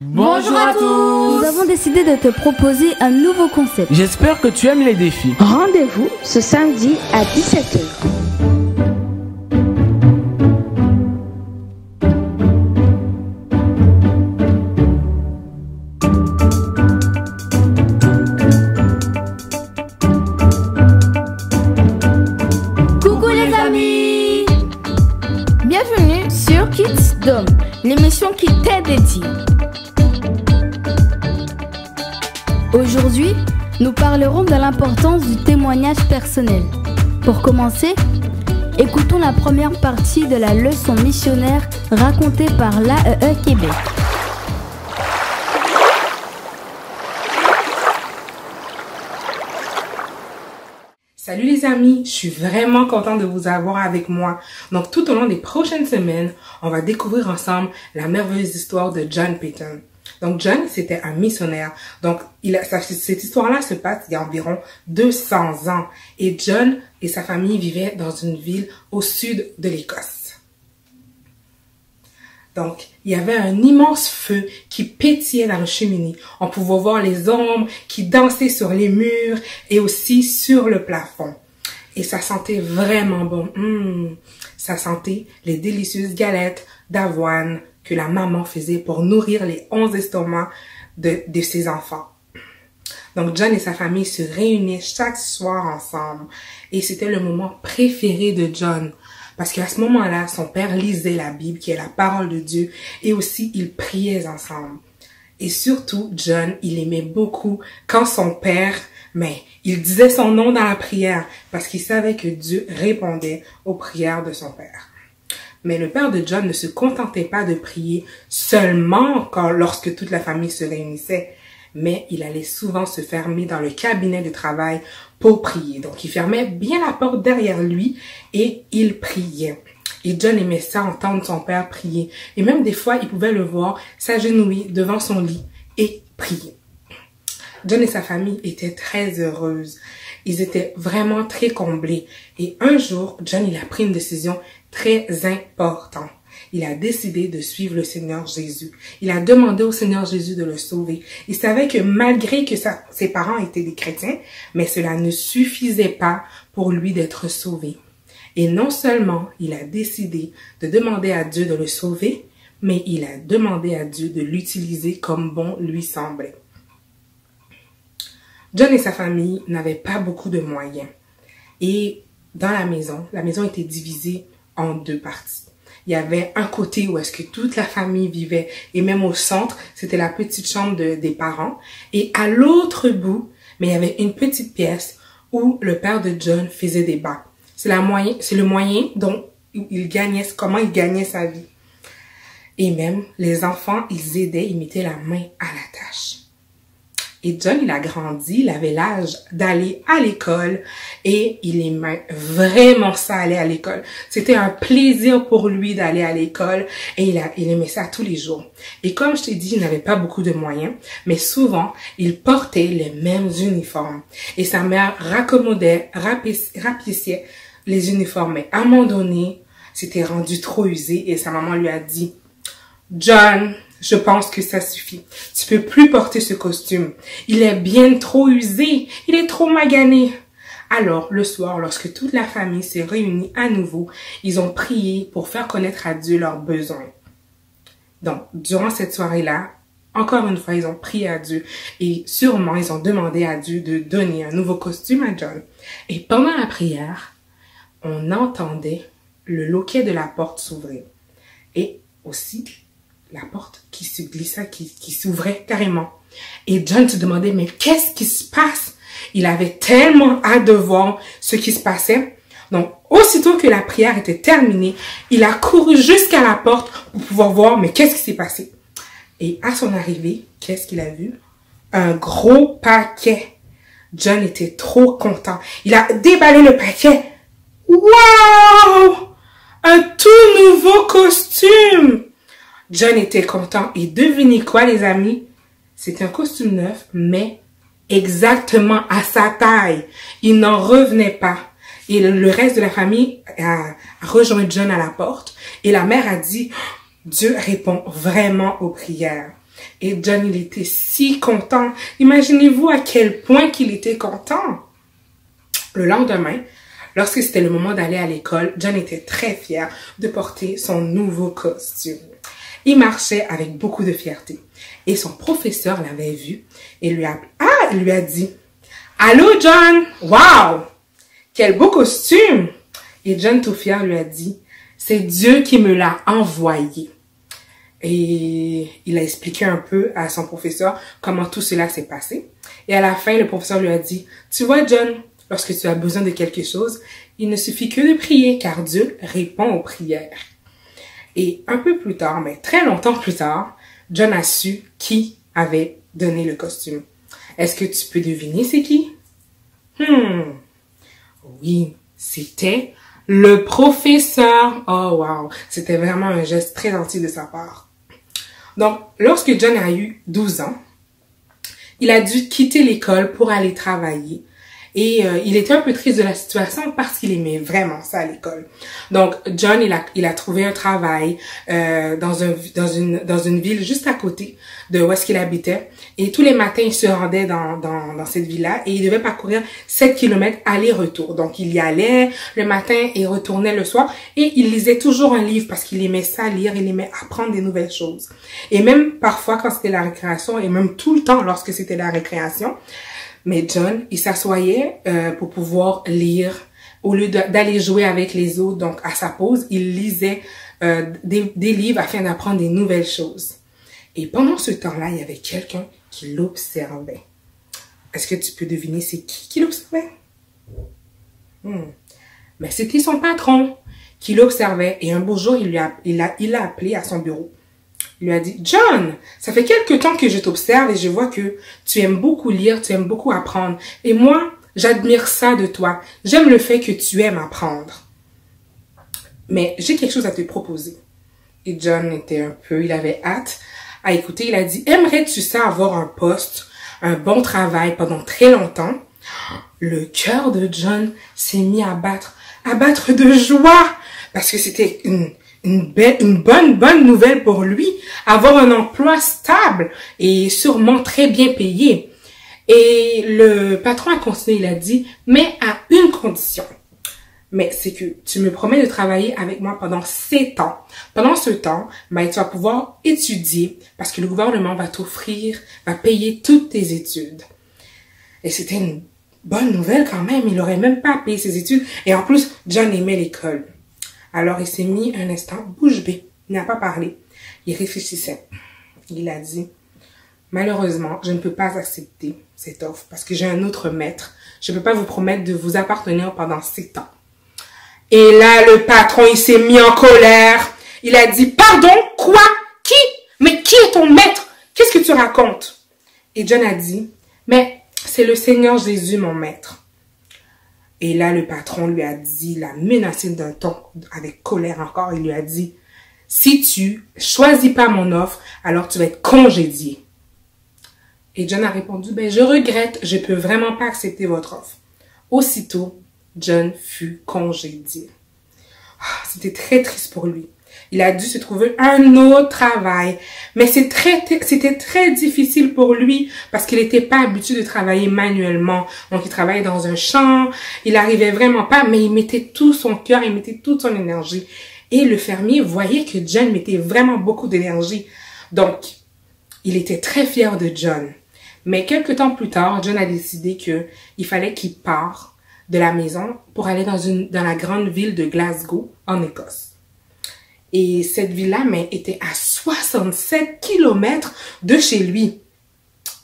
Bonjour à tous! Nous avons décidé de te proposer un nouveau concept. J'espère que tu aimes les défis. Rendez-vous ce samedi à 17h. Coucou les amis! Bienvenue sur Kids Dome, l'émission qui t'aide et dit. Aujourd'hui, nous parlerons de l'importance du témoignage personnel. Pour commencer, écoutons la première partie de la leçon missionnaire racontée par l'AEE Québec. Salut les amis, je suis vraiment contente de vous avoir avec moi. Donc tout au long des prochaines semaines, on va découvrir ensemble la merveilleuse histoire de John Paton. Donc John, c'était un missionnaire. Donc cette histoire-là se passe il y a environ 200 ans. Et John et sa famille vivaient dans une ville au sud de l'Écosse. Donc, il y avait un immense feu qui pétillait dans la cheminée. On pouvait voir les ombres qui dansaient sur les murs et aussi sur le plafond. Et ça sentait vraiment bon. Ça sentait les délicieuses galettes d'avoine que la maman faisait pour nourrir les 11 estomacs de ses enfants. Donc, John et sa famille se réunissaient chaque soir ensemble. Et c'était le moment préféré de John. Parce qu'à ce moment-là, son père lisait la Bible, qui est la parole de Dieu, et aussi ils priaient ensemble. Et surtout, John, il aimait beaucoup quand son père, il disait son nom dans la prière, parce qu'il savait que Dieu répondait aux prières de son père. Mais le père de John ne se contentait pas de prier seulement lorsque toute la famille se réunissait, mais il allait souvent se fermer dans le cabinet de travail pour prier. Donc, il fermait bien la porte derrière lui et il priait. Et John aimait ça, entendre son père prier. Et même des fois, il pouvait le voir s'agenouiller devant son lit et prier. John et sa famille étaient très heureuses. Ils étaient vraiment très comblés. Et un jour, John, il a pris une décision très importante. Il a décidé de suivre le Seigneur Jésus. Il a demandé au Seigneur Jésus de le sauver. Il savait que malgré que ses parents étaient des chrétiens, mais cela ne suffisait pas pour lui d'être sauvé. Et non seulement il a décidé de demander à Dieu de le sauver, mais il a demandé à Dieu de l'utiliser comme bon lui semblait. John et sa famille n'avaient pas beaucoup de moyens. Et dans la maison était divisée en deux parties. Il y avait un côté où est-ce que toute la famille vivait, et même au centre, c'était la petite chambre des parents. Et à l'autre bout, il y avait une petite pièce où le père de John faisait des bains. C'est le moyen dont comment il gagnait sa vie. Et même, les enfants, ils aidaient, ils mettaient la main à la tâche. Et John, il a grandi, il avait l'âge d'aller à l'école et il aimait vraiment ça, aller à l'école. C'était un plaisir pour lui d'aller à l'école et il aimait ça tous les jours. Et comme je t'ai dit, il n'avait pas beaucoup de moyens, mais souvent, il portait les mêmes uniformes. Et sa mère rapiéçait les uniformes. Mais à un moment donné, c'était rendu trop usé et sa maman lui a dit, « John, je pense que ça suffit. Tu peux plus porter ce costume. Il est bien trop usé. Il est trop magané. » Alors, le soir, lorsque toute la famille s'est réunie à nouveau, ils ont prié pour faire connaître à Dieu leurs besoins. Donc, durant cette soirée-là, encore une fois, ils ont prié à Dieu et sûrement, ils ont demandé à Dieu de donner un nouveau costume à John. Et pendant la prière, on entendait le loquet de la porte s'ouvrir. Et aussi, la porte qui se glissa, qui s'ouvrait carrément. Et John se demandait, mais qu'est-ce qui se passe? Il avait tellement hâte de voir ce qui se passait. Donc, aussitôt que la prière était terminée, il a couru jusqu'à la porte pour pouvoir voir, mais qu'est-ce qui s'est passé? Et à son arrivée, qu'est-ce qu'il a vu? Un gros paquet. John était trop content. Il a déballé le paquet. Wow! Un tout nouveau costume! John était content et devinez quoi les amis? C'était un costume neuf, mais exactement à sa taille. Il n'en revenait pas. Et le reste de la famille a rejoint John à la porte et la mère a dit, Dieu répond vraiment aux prières. Et John, il était si content. Imaginez-vous à quel point qu'il était content. Le lendemain, lorsque c'était le moment d'aller à l'école, John était très fier de porter son nouveau costume. Il marchait avec beaucoup de fierté. Et son professeur l'avait vu et lui a dit « Allô, John! Wow! Quel beau costume! » Et John, tout fier, lui a dit « C'est Dieu qui me l'a envoyé. » Et il a expliqué un peu à son professeur comment tout cela s'est passé. Et à la fin, le professeur lui a dit « Tu vois, John, lorsque tu as besoin de quelque chose, il ne suffit que de prier, car Dieu répond aux prières. » Et un peu plus tard, mais très longtemps plus tard, John a su qui avait donné le costume. Est-ce que tu peux deviner c'est qui? Oui, c'était le professeur. Oh wow, c'était vraiment un geste très gentil de sa part. Donc, lorsque John a eu 12 ans, il a dû quitter l'école pour aller travailler. Et il était un peu triste de la situation parce qu'il aimait vraiment ça à l'école. Donc, John, il a trouvé un travail dans une ville juste à côté de où est-ce qu'il habitait. Et tous les matins, il se rendait dans cette ville-là et il devait parcourir 7 kilomètres aller-retour. Donc, il y allait le matin et retournait le soir. Et il lisait toujours un livre parce qu'il aimait ça lire, il aimait apprendre des nouvelles choses. Et même parfois, quand c'était la récréation, et même tout le temps lorsque c'était la récréation, mais John, il s'assoyait pour pouvoir lire au lieu d'aller jouer avec les autres. Donc, à sa pause, il lisait des livres afin d'apprendre des nouvelles choses. Et pendant ce temps-là, il y avait quelqu'un qui l'observait. Est-ce que tu peux deviner c'est qui l'observait? Mais c'était son patron qui l'observait. Et un beau jour, il l'a appelé à son bureau. Il lui a dit, « John, ça fait quelque temps que je t'observe et je vois que tu aimes beaucoup lire, tu aimes beaucoup apprendre. Et moi, j'admire ça de toi. J'aime le fait que tu aimes apprendre. Mais j'ai quelque chose à te proposer. » Et John il avait hâte à écouter. Il a dit, « Aimerais-tu ça avoir un poste, un bon travail pendant très longtemps? » Le cœur de John s'est mis à battre de joie parce que c'était une bonne nouvelle pour lui, avoir un emploi stable et sûrement très bien payé. Et le patron a continué, il a dit, mais à une condition. Mais c'est que tu me promets de travailler avec moi pendant 7 ans. Pendant ce temps, tu vas pouvoir étudier parce que le gouvernement va payer toutes tes études. Et c'était une bonne nouvelle quand même, il n'aurait même pas payé ses études. Et en plus, John aimait l'école. Alors, il s'est mis un instant bouche bée. Il n'a pas parlé. Il réfléchissait. Il a dit, « Malheureusement, je ne peux pas accepter cette offre parce que j'ai un autre maître. Je ne peux pas vous promettre de vous appartenir pendant 7 ans. » Et là, le patron, il s'est mis en colère. Il a dit, « Pardon? Quoi? Qui? Mais qui est ton maître? Qu'est-ce que tu racontes? » Et John a dit, « Mais c'est le Seigneur Jésus, mon maître. » Et là, le patron lui a dit, l'a menacé d'un ton avec colère encore. Il lui a dit, « Si tu choisis pas mon offre, alors tu vas être congédié. » Et John a répondu, « Je regrette, je peux vraiment pas accepter votre offre. » Aussitôt, John fut congédié. C'était très triste pour lui. Il a dû se trouver un autre travail. Mais c'était très difficile pour lui parce qu'il n'était pas habitué de travailler manuellement. Donc, il travaillait dans un champ. Il n'arrivait vraiment pas, mais il mettait tout son cœur, il mettait toute son énergie. Et le fermier voyait que John mettait vraiment beaucoup d'énergie. Donc, il était très fier de John. Mais quelques temps plus tard, John a décidé qu'il fallait qu'il parte de la maison pour aller dans la grande ville de Glasgow, en Écosse. Et cette ville-là, était à 67 kilomètres de chez lui.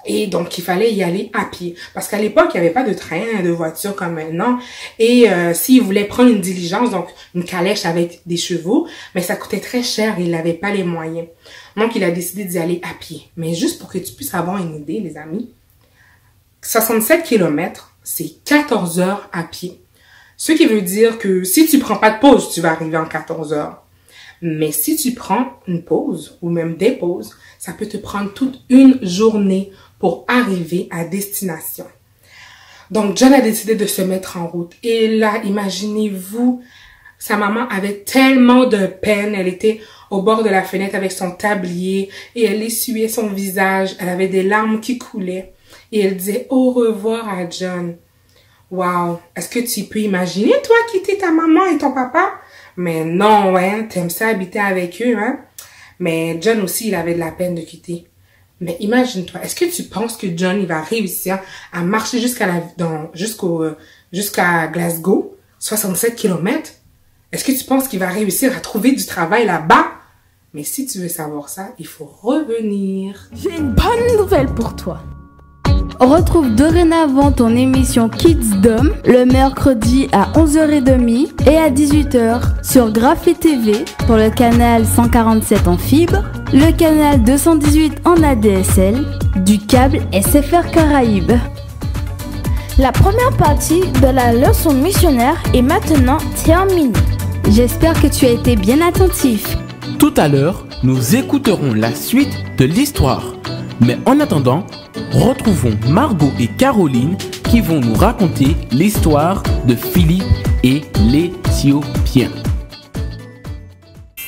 Et donc, il fallait y aller à pied. Parce qu'à l'époque, il n'y avait pas de train, de voiture comme maintenant. Et s'il voulait prendre une diligence, donc une calèche avec des chevaux, mais ça coûtait très cher et il n'avait pas les moyens. Donc, il a décidé d'y aller à pied. Mais juste pour que tu puisses avoir une idée, les amis, 67 kilomètres, c'est 14 heures à pied. Ce qui veut dire que si tu prends pas de pause, tu vas arriver en 14 heures. Mais si tu prends une pause ou même des pauses, ça peut te prendre toute une journée pour arriver à destination. Donc, John a décidé de se mettre en route. Et là, imaginez-vous Sa maman avait tellement de peine. Elle était au bord de la fenêtre avec son tablier et elle essuyait son visage. Elle avait des larmes qui coulaient et elle disait au revoir à John. Wow! Est-ce que tu peux imaginer, toi, quitter ta maman et ton papa? Mais non, ouais, t'aimes ça habiter avec eux, hein? Mais John aussi, il avait de la peine de quitter. Mais imagine-toi, est-ce que tu penses que John, il va réussir à marcher jusqu'à Glasgow, 67 km? Est-ce que tu penses qu'il va réussir à trouver du travail là-bas? Mais si tu veux savoir ça, il faut revenir. J'ai une bonne nouvelle pour toi. Retrouve dorénavant ton émission Kids Dom le mercredi à 11h30 et à 18h sur Graphé TV pour le canal 147 en fibre, le canal 218 en ADSL, du câble SFR Caraïbes. La première partie de la leçon missionnaire est maintenant terminée. J'espère que tu as été bien attentif. Tout à l'heure, nous écouterons la suite de l'histoire. Mais en attendant, retrouvons Margot et Caroline qui vont nous raconter l'histoire de Philippe et l'Éthiopien.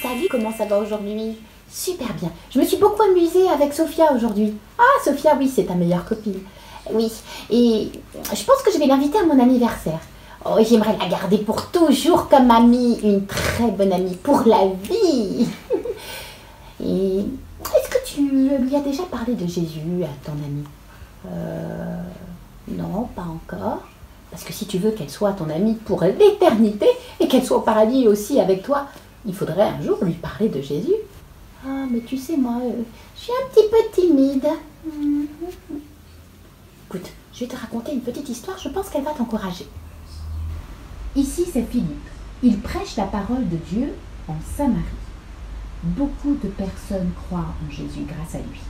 Salut, comment ça va aujourd'hui? Super bien. Je me suis beaucoup amusée avec Sophia aujourd'hui. Ah, Sophia, oui, c'est ta meilleure copine. Oui, et je pense que je vais l'inviter à mon anniversaire. Oh, j'aimerais la garder pour toujours comme amie, une très bonne amie pour la vie. Et est-ce que tu lui as déjà parlé de Jésus à ton amie? Non, pas encore. Parce que si tu veux qu'elle soit ton amie pour l'éternité et qu'elle soit au paradis aussi avec toi, il faudrait un jour lui parler de Jésus. Ah, mais tu sais, moi, je suis un petit peu timide. Écoute, je vais te raconter une petite histoire, je pense qu'elle va t'encourager. Ici, c'est Philippe. Il prêche la parole de Dieu en Samarie. Beaucoup de personnes croient en Jésus grâce à lui.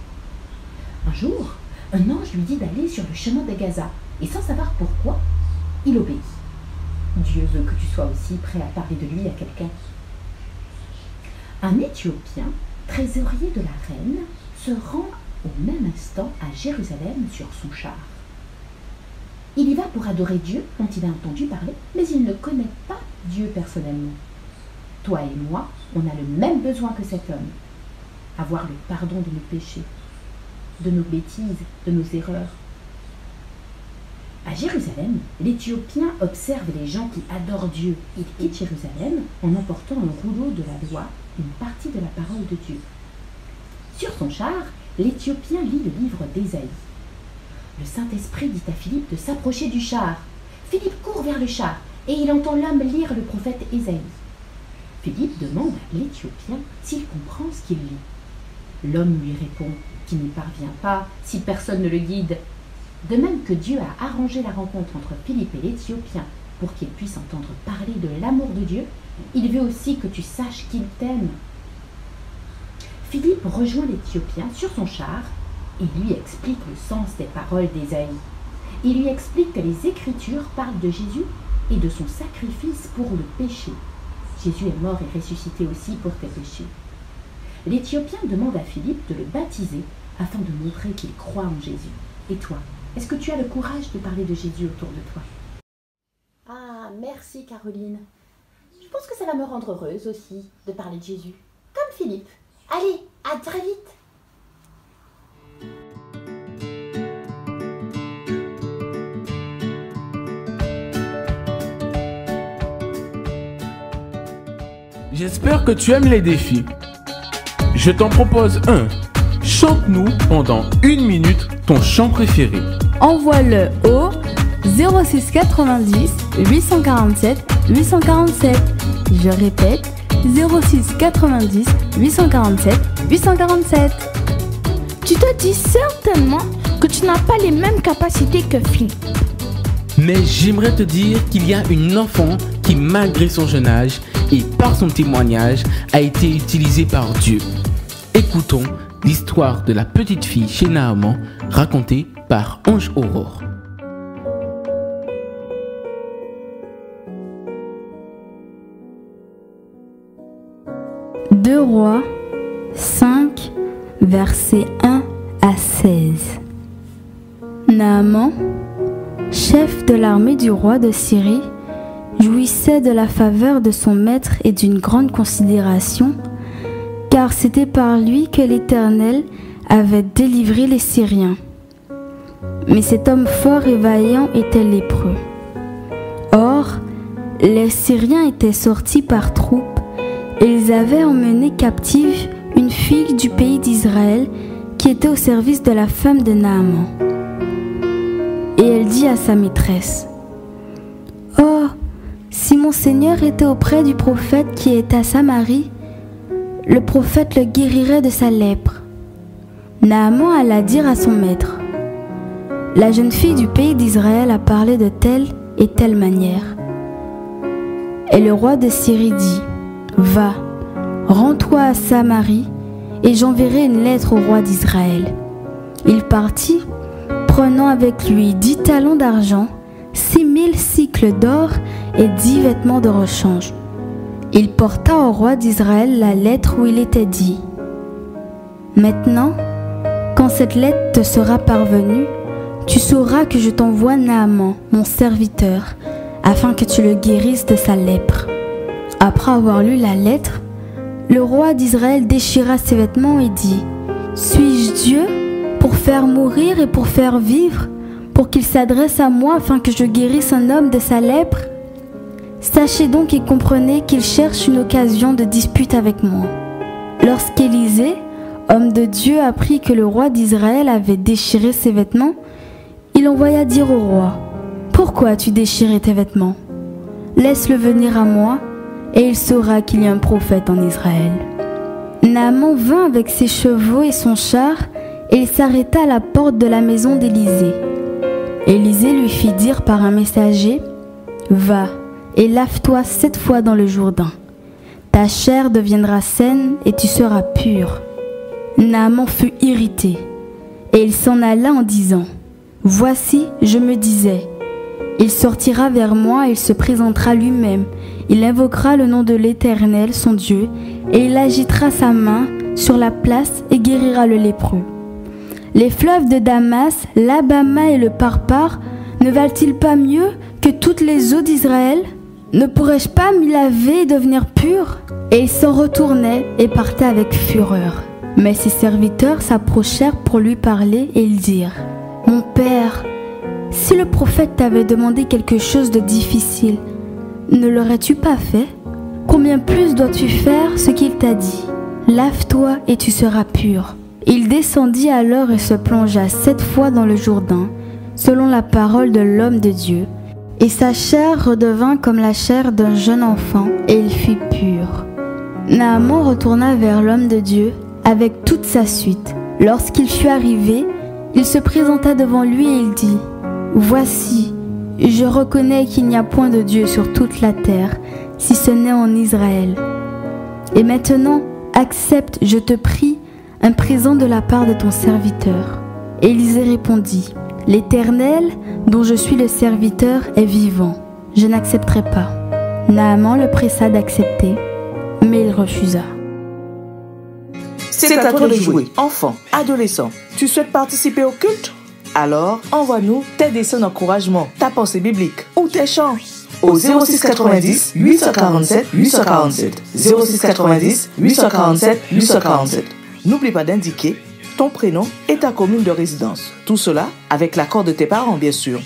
Un jour, un ange lui dit d'aller sur le chemin de Gaza, et sans savoir pourquoi, il obéit. Dieu veut que tu sois aussi prêt à parler de lui à quelqu'un. Un Éthiopien, trésorier de la reine, se rend au même instant à Jérusalem sur son char. Il y va pour adorer Dieu dont il a entendu parler, mais il ne connaît pas Dieu personnellement. Toi et moi, on a le même besoin que cet homme. Avoir le pardon de nos péchés, de nos bêtises, de nos erreurs. À Jérusalem, l'Éthiopien observe les gens qui adorent Dieu. Il quitte Jérusalem en emportant un rouleau de la loi, une partie de la parole de Dieu. Sur son char, l'Éthiopien lit le livre d'Ésaïe. Le Saint-Esprit dit à Philippe de s'approcher du char. Philippe court vers le char et il entend l'homme lire le prophète Ésaïe. Philippe demande à l'Éthiopien s'il comprend ce qu'il lit. L'homme lui répond qu'il n'y parvient pas si personne ne le guide. De même que Dieu a arrangé la rencontre entre Philippe et l'Éthiopien pour qu'il puisse entendre parler de l'amour de Dieu, il veut aussi que tu saches qu'il t'aime. Philippe rejoint l'Éthiopien sur son char et lui explique le sens des paroles d'Ésaïe. Il lui explique que les Écritures parlent de Jésus et de son sacrifice pour le péché. Jésus est mort et ressuscité aussi pour tes péchés. L'Éthiopien demande à Philippe de le baptiser afin de montrer qu'il croit en Jésus. Et toi, est-ce que tu as le courage de parler de Jésus autour de toi? Ah, merci Caroline. Je pense que ça va me rendre heureuse aussi de parler de Jésus, comme Philippe. Allez, à très vite. J'espère que tu aimes les défis. Je t'en propose un. Chante-nous pendant 1 minute ton chant préféré. Envoie-le au 06 90 847 847. Je répète, 06 90 847 847. Tu te dis certainement que tu n'as pas les mêmes capacités que Philippe. Mais j'aimerais te dire qu'il y a une enfant qui, malgré son jeune âge et par son témoignage, a été utilisée par Dieu. Écoutons l'histoire de la petite fille chez Naaman, racontée par Ange Aurore. 2 Rois 5, versets 1 à 16. Naaman, chef de l'armée du roi de Syrie, jouissait de la faveur de son maître et d'une grande considération, car c'était par lui que l'Éternel avait délivré les Syriens. Mais cet homme fort et vaillant était lépreux. Or, les Syriens étaient sortis par troupes et ils avaient emmené captive une fille du pays d'Israël qui était au service de la femme de Naaman. Et elle dit à sa maîtresse: « Oh, si mon Seigneur était auprès du prophète qui est à Samarie, le prophète le guérirait de sa lèpre. » Naaman alla dire à son maître: « La jeune fille du pays d'Israël a parlé de telle et telle manière. » Et le roi de Syrie dit: « Va, rends-toi à Samarie, et j'enverrai une lettre au roi d'Israël. » Il partit, prenant avec lui 10 talents d'argent, 6000 cycles d'or et 10 vêtements de rechange. Il porta au roi d'Israël la lettre où il était dit: « Maintenant, quand cette lettre te sera parvenue, tu sauras que je t'envoie Naaman, mon serviteur, afin que tu le guérisses de sa lèpre. » Après avoir lu la lettre, le roi d'Israël déchira ses vêtements et dit: « Suis-je Dieu pour faire mourir et pour faire vivre, pour qu'il s'adresse à moi afin que je guérisse un homme de sa lèpre? Sachez donc et comprenez qu'il cherche une occasion de dispute avec moi. » Lorsqu'Élisée, homme de Dieu, apprit que le roi d'Israël avait déchiré ses vêtements, il envoya dire au roi: « Pourquoi as-tu déchiré tes vêtements? Laisse-le venir à moi, et il saura qu'il y a un prophète en Israël. » Naaman vint avec ses chevaux et son char, et il s'arrêta à la porte de la maison d'Élisée. Élisée lui fit dire par un messager: « Va et lave-toi 7 fois dans le Jourdain. Ta chair deviendra saine et tu seras pur. » Naaman fut irrité, et il s'en alla en disant: « Voici, je me disais, il sortira vers moi et il se présentera lui-même. Il invoquera le nom de l'Éternel, son Dieu, et il agitera sa main sur la place et guérira le lépreux. Les fleuves de Damas, l'Abama et le Parpar ne valent-ils pas mieux que toutes les eaux d'Israël? Ne pourrais-je pas m'y laver et devenir pur? » Et il s'en retournait et partait avec fureur. Mais ses serviteurs s'approchèrent pour lui parler et ils dirent: « Mon père, si le prophète t'avait demandé quelque chose de difficile, ne l'aurais-tu pas fait? Combien plus dois-tu faire ce qu'il t'a dit? Lave-toi et tu seras pur. » Il descendit alors et se plongea 7 fois dans le Jourdain, selon la parole de l'homme de Dieu, et sa chair redevint comme la chair d'un jeune enfant, et il fut pur. Naaman retourna vers l'homme de Dieu avec toute sa suite. Lorsqu'il fut arrivé, il se présenta devant lui et il dit: « Voici, je reconnais qu'il n'y a point de Dieu sur toute la terre, si ce n'est en Israël. Et maintenant, accepte, je te prie, un présent de la part de ton serviteur. » Élisée répondit: « L'Éternel, dont je suis le serviteur, est vivant. Je n'accepterai pas. » Naaman le pressa d'accepter, mais il refusa. C'est à toi de jouer. Enfant, adolescent, tu souhaites participer au culte? Alors, envoie-nous tes dessins d'encouragement, ta pensée biblique ou tes chants au 06 90 847 847. 06 90 847 847. N'oublie pas d'indiquer ton prénom et ta commune de résidence. Tout cela avec l'accord de tes parents, bien sûr.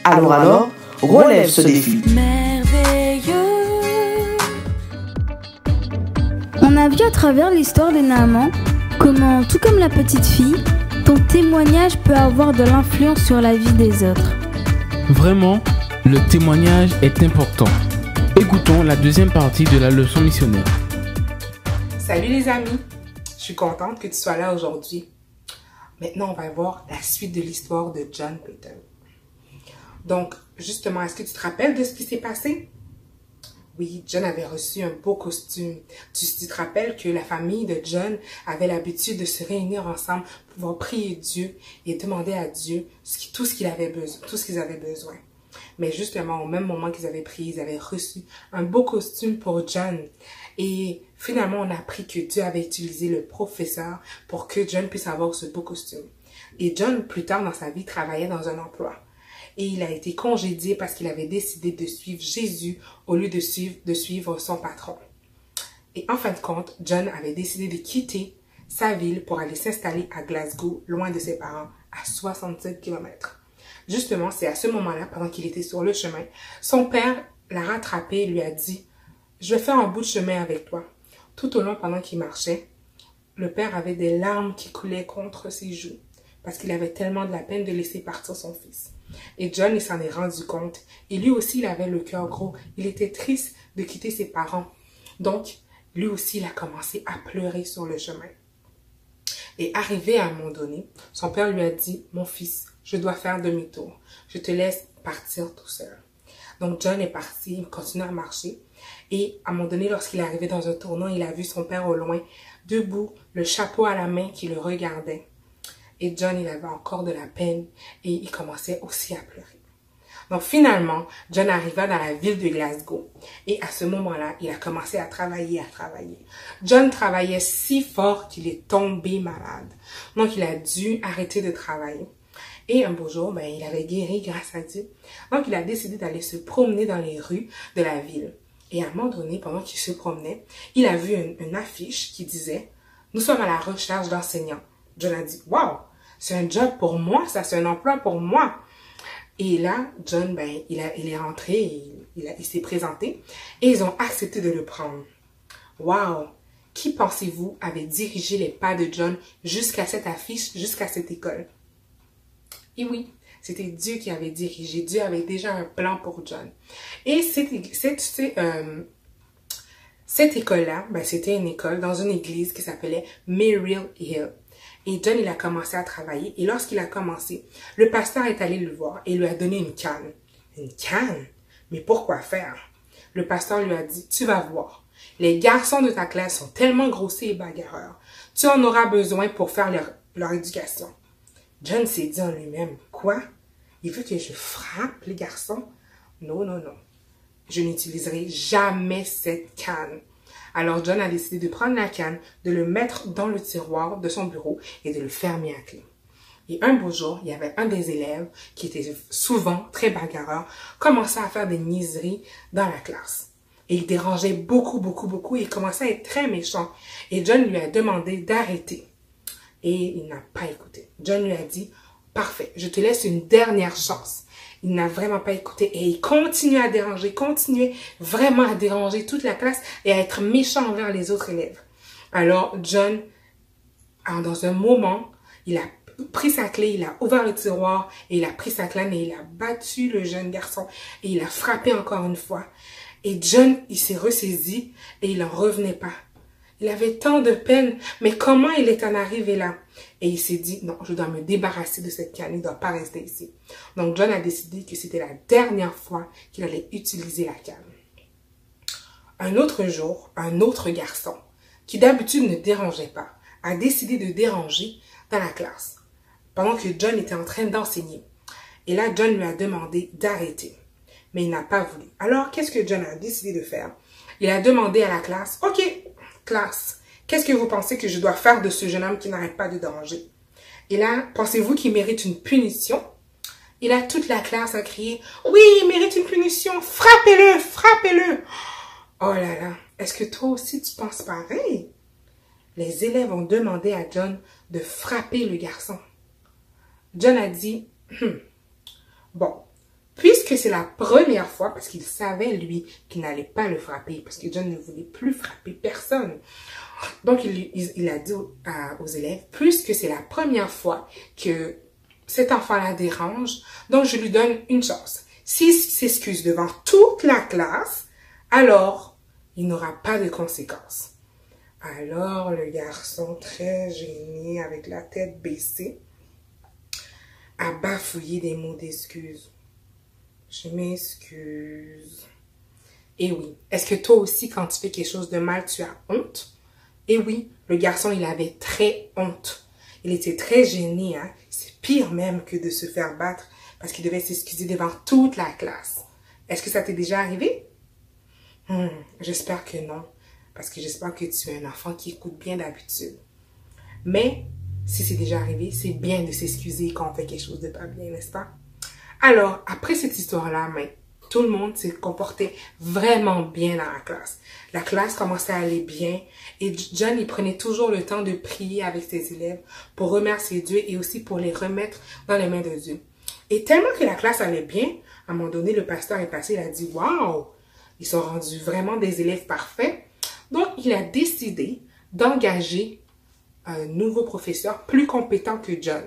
Alors, relève ce défi. On a vu à travers l'histoire de Naaman comment, tout comme la petite fille, ton témoignage peut avoir de l'influence sur la vie des autres. Vraiment, le témoignage est important. Écoutons la deuxième partie de la leçon missionnaire. Salut les amis, je suis contente que tu sois là aujourd'hui. Maintenant, on va voir la suite de l'histoire de John Peyton. Donc, justement, est-ce que tu te rappelles de ce qui s'est passé? Oui, John avait reçu un beau costume. Tu te rappelles que la famille de John avait l'habitude de se réunir ensemble pour pouvoir prier Dieu et demander à Dieu tout ce qu'ils avaient besoin. Mais justement, au même moment qu'ils avaient prié, ils avaient reçu un beau costume pour John. Et finalement, on a appris que Dieu avait utilisé le professeur pour que John puisse avoir ce beau costume. Et John, plus tard dans sa vie, travaillait dans un emploi. et il a été congédié parce qu'il avait décidé de suivre Jésus au lieu de suivre son patron. Et en fin de compte, John avait décidé de quitter sa ville pour aller s'installer à Glasgow, loin de ses parents, à 67 km. Justement, c'est à ce moment-là, pendant qu'il était sur le chemin, son père l'a rattrapé et lui a dit « Je vais faire un bout de chemin avec toi. » Tout au long, pendant qu'il marchait, le père avait des larmes qui coulaient contre ses joues parce qu'il avait tellement de la peine de laisser partir son fils. Et John, il s'en est rendu compte. Et lui aussi, il avait le cœur gros. Il était triste de quitter ses parents. Donc, lui aussi, il a commencé à pleurer sur le chemin. Et arrivé à un moment donné, son père lui a dit « Mon fils, je dois faire demi-tour. Je te laisse partir tout seul. » Donc, John est parti, il continue à marcher. Et à un moment donné, lorsqu'il est arrivé dans un tournant, il a vu son père au loin, debout, le chapeau à la main qui le regardait. Et John, il avait encore de la peine et il commençait aussi à pleurer. Donc finalement, John arriva dans la ville de Glasgow. Et à ce moment-là, il a commencé à travailler. John travaillait si fort qu'il est tombé malade. Donc il a dû arrêter de travailler. Et un beau jour, il avait guéri grâce à Dieu. Donc il a décidé d'aller se promener dans les rues de la ville. Et à un moment donné, pendant qu'il se promenait, il a vu une affiche qui disait « Nous sommes à la recherche d'enseignants ». John a dit « Wow, c'est un job pour moi, ça c'est un emploi pour moi ». Et là, John, il est rentré, il s'est présenté et ils ont accepté de le prendre. Wow! Qui pensez-vous avait dirigé les pas de John jusqu'à cette affiche, jusqu'à cette école? Et oui, c'était Dieu qui avait dirigé. Dieu avait déjà un plan pour John. Et cette école-là, c'était une école dans une église qui s'appelait Merrill Hill. Et John, il a commencé à travailler. Et lorsqu'il a commencé, le pasteur est allé le voir et lui a donné une canne. Une canne? Mais pourquoi faire? Le pasteur lui a dit, tu vas voir. Les garçons de ta classe sont tellement grossiers et bagarreurs. Tu en auras besoin pour faire leur éducation. John s'est dit en lui-même, quoi? Il veut que je frappe les garçons? Non, non, non. Je n'utiliserai jamais cette canne. Alors John a décidé de prendre la canne, de le mettre dans le tiroir de son bureau et de le fermer à clé. Et un beau jour, il y avait un des élèves, qui était souvent très bagarreur, commençait à faire des niaiseries dans la classe. Et il dérangeait beaucoup, et il commençait à être très méchant. Et John lui a demandé d'arrêter. Et il n'a pas écouté. John lui a dit, parfait, je te laisse une dernière chance. Il n'a vraiment pas écouté et il continue à déranger, continuait vraiment à déranger toute la classe et à être méchant envers les autres élèves. Alors John, dans un moment, il a pris sa clé, il a ouvert le tiroir et il a pris sa canne et il a battu le jeune garçon et il a frappé encore une fois. Et John, il s'est ressaisi et il n'en revenait pas. Il avait tant de peine, mais comment il est en arrivé là? Et il s'est dit, non, je dois me débarrasser de cette canne, il ne doit pas rester ici. Donc John a décidé que c'était la dernière fois qu'il allait utiliser la canne. Un autre jour, un autre garçon, qui d'habitude ne dérangeait pas, a décidé de déranger dans la classe, pendant que John était en train d'enseigner. Et là, John lui a demandé d'arrêter, mais il n'a pas voulu. Alors, qu'est-ce que John a décidé de faire? Il a demandé à la classe, ok, classe, qu'est-ce que vous pensez que je dois faire de ce jeune homme qui n'arrête pas de déranger? Et là, pensez-vous qu'il mérite une punition? Et là, toute la classe a crié, oui, il mérite une punition, frappez-le, frappez-le. Oh là là, est-ce que toi aussi tu penses pareil? Les élèves ont demandé à John de frapper le garçon. John a dit, bon, puisque c'est la première fois, parce qu'il savait, lui, qu'il n'allait pas le frapper, parce que John ne voulait plus frapper personne. Donc, il a dit aux élèves, puisque c'est la première fois que cet enfant-là dérange, donc je lui donne une chance. S'il s'excuse devant toute la classe, alors il n'aura pas de conséquences. Alors, le garçon, très gêné, avec la tête baissée, a bafouillé des mots d'excuse. Je m'excuse. Et oui, est-ce que toi aussi, quand tu fais quelque chose de mal, tu as honte? Et oui, le garçon, il avait très honte. Il était très gêné, hein. C'est pire même que de se faire battre parce qu'il devait s'excuser devant toute la classe. Est-ce que ça t'est déjà arrivé? J'espère que non, parce que j'espère que tu es un enfant qui écoute bien d'habitude. Mais, si c'est déjà arrivé, c'est bien de s'excuser quand on fait quelque chose de pas bien, n'est-ce pas? Alors, après cette histoire-là, tout le monde s'est comporté vraiment bien dans la classe. La classe commençait à aller bien et John, il prenait toujours le temps de prier avec ses élèves pour remercier Dieu et aussi pour les remettre dans les mains de Dieu. Et tellement que la classe allait bien, à un moment donné, le pasteur est passé, il a dit « Wow! Ils sont rendus vraiment des élèves parfaits. » Donc, il a décidé d'engager un nouveau professeur plus compétent que John.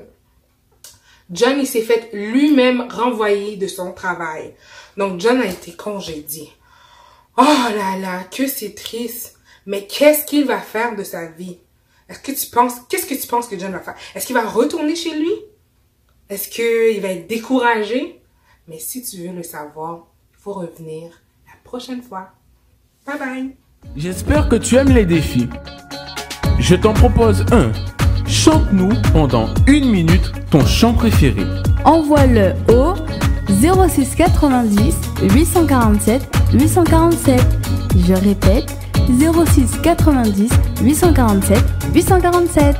John, il s'est fait lui-même renvoyer de son travail. Donc, John a été congédié. Oh là là, que c'est triste. Mais qu'est-ce qu'il va faire de sa vie? Qu'est-ce que tu penses que John va faire? Est-ce qu'il va retourner chez lui? Est-ce qu'il va être découragé? Mais si tu veux le savoir, il faut revenir la prochaine fois. Bye bye! J'espère que tu aimes les défis. Je t'en propose un. Chante-nous pendant 1 minute ton chant préféré. Envoie-le au 06 90 847 847. Je répète, 06 90 847 847.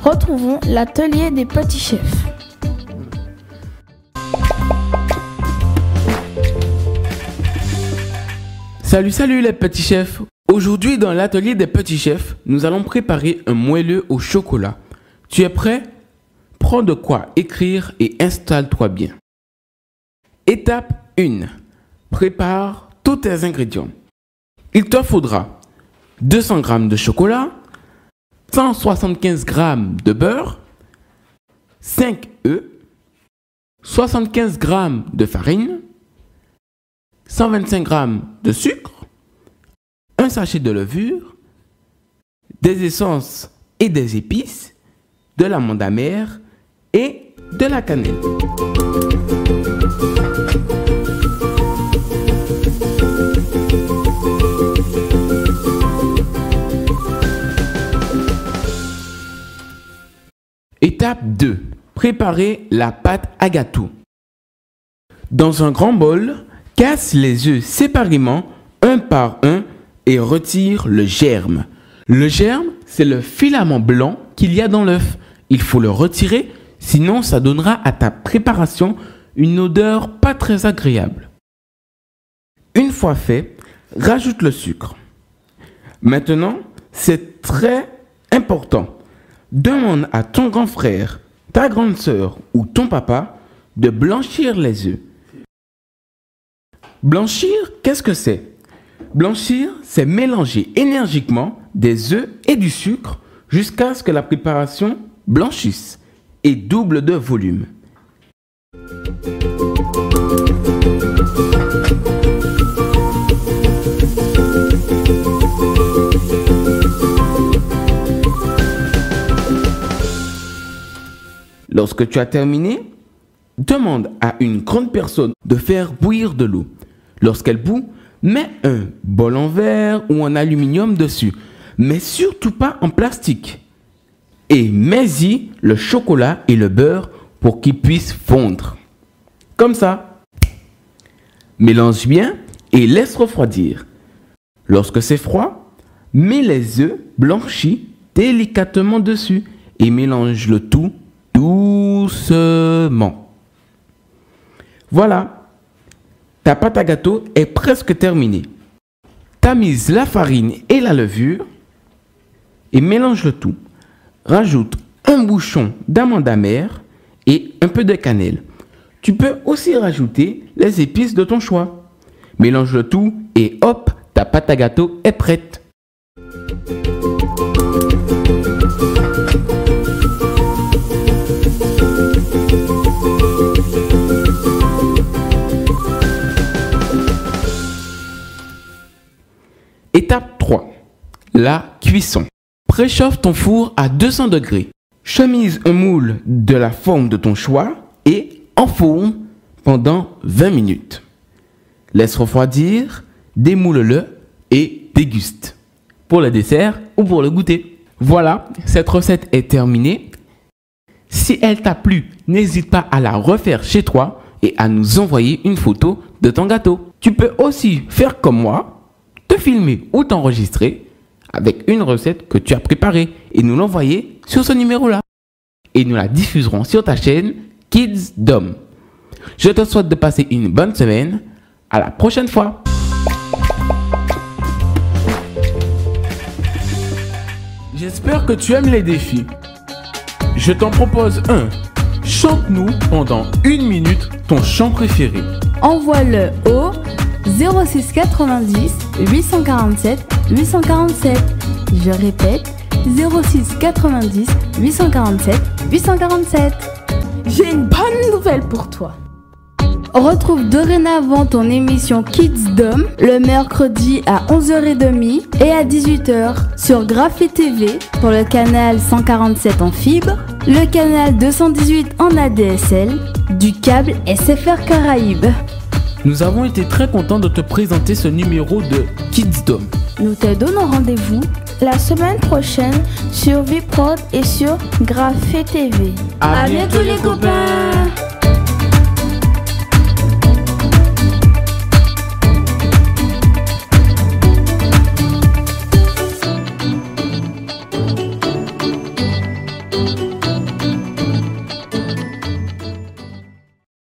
Retrouvons l'atelier des petits chefs. Salut les petits chefs. Aujourd'hui dans l'atelier des petits chefs, nous allons préparer un moelleux au chocolat. Tu es prêt? Prends de quoi écrire et installe-toi bien. Étape 1. Prépare tous tes ingrédients. Il te faudra 200 g de chocolat, 175 g de beurre, 5 œufs, 75 g de farine, 125 g de sucre, un sachet de levure, des essences et des épices, de l'amande amère et de la cannelle. Étape 2. Préparer la pâte à gâteau. Dans un grand bol, casse les œufs séparément, un par un, et retire le germe. Le germe, c'est le filament blanc qu'il y a dans l'œuf. Il faut le retirer, sinon ça donnera à ta préparation une odeur pas très agréable. Une fois fait, rajoute le sucre. Maintenant, c'est très important. Demande à ton grand frère, ta grande sœur ou ton papa de blanchir les œufs. Blanchir, qu'est-ce que c'est? Blanchir, c'est mélanger énergiquement des œufs et du sucre jusqu'à ce que la préparation blanchisse et double de volume. Lorsque tu as terminé, demande à une grande personne de faire bouillir de l'eau. Lorsqu'elle bout, mets un bol en verre ou en aluminium dessus, mais surtout pas en plastique. Et mets-y le chocolat et le beurre pour qu'ils puissent fondre. Comme ça. Mélange bien et laisse refroidir. Lorsque c'est froid, mets les œufs blanchis délicatement dessus et mélange le tout doucement. Voilà. Ta pâte à gâteau est presque terminée. Tamise la farine et la levure et mélange le tout. Rajoute un bouchon d'amande amère et un peu de cannelle. Tu peux aussi rajouter les épices de ton choix. Mélange le tout et hop, ta pâte à gâteau est prête. Étape 3. La cuisson. Préchauffe ton four à 200 degrés. Chemise un moule de la forme de ton choix et enfourne pendant 20 minutes. Laisse refroidir, démoule-le et déguste. Pour le dessert ou pour le goûter. Voilà, cette recette est terminée. Si elle t'a plu, n'hésite pas à la refaire chez toi et à nous envoyer une photo de ton gâteau. Tu peux aussi faire comme moi, te filmer ou t'enregistrer avec une recette que tu as préparée et nous l'envoyer sur ce numéro-là. et nous la diffuserons sur ta chaîne Kids Dom. Je te souhaite de passer une bonne semaine. À la prochaine fois. J'espère que tu aimes les défis. Je t'en propose un. Chante-nous pendant 1 minute ton chant préféré. Envoie-le au 06 90 847 847. Je répète, 06 90 847 847. J'ai une bonne nouvelle pour toi. Retrouve dorénavant ton émission Kids Dom le mercredi à 11h30 et à 18h sur Graphé TV pour le canal 147 en fibre, le canal 218 en ADSL, du câble SFR Caraïbes. Nous avons été très contents de te présenter ce numéro de Kids Dom. Nous te donnons rendez-vous La semaine prochaine sur Viprod et sur Graphé TV. À bientôt les copains.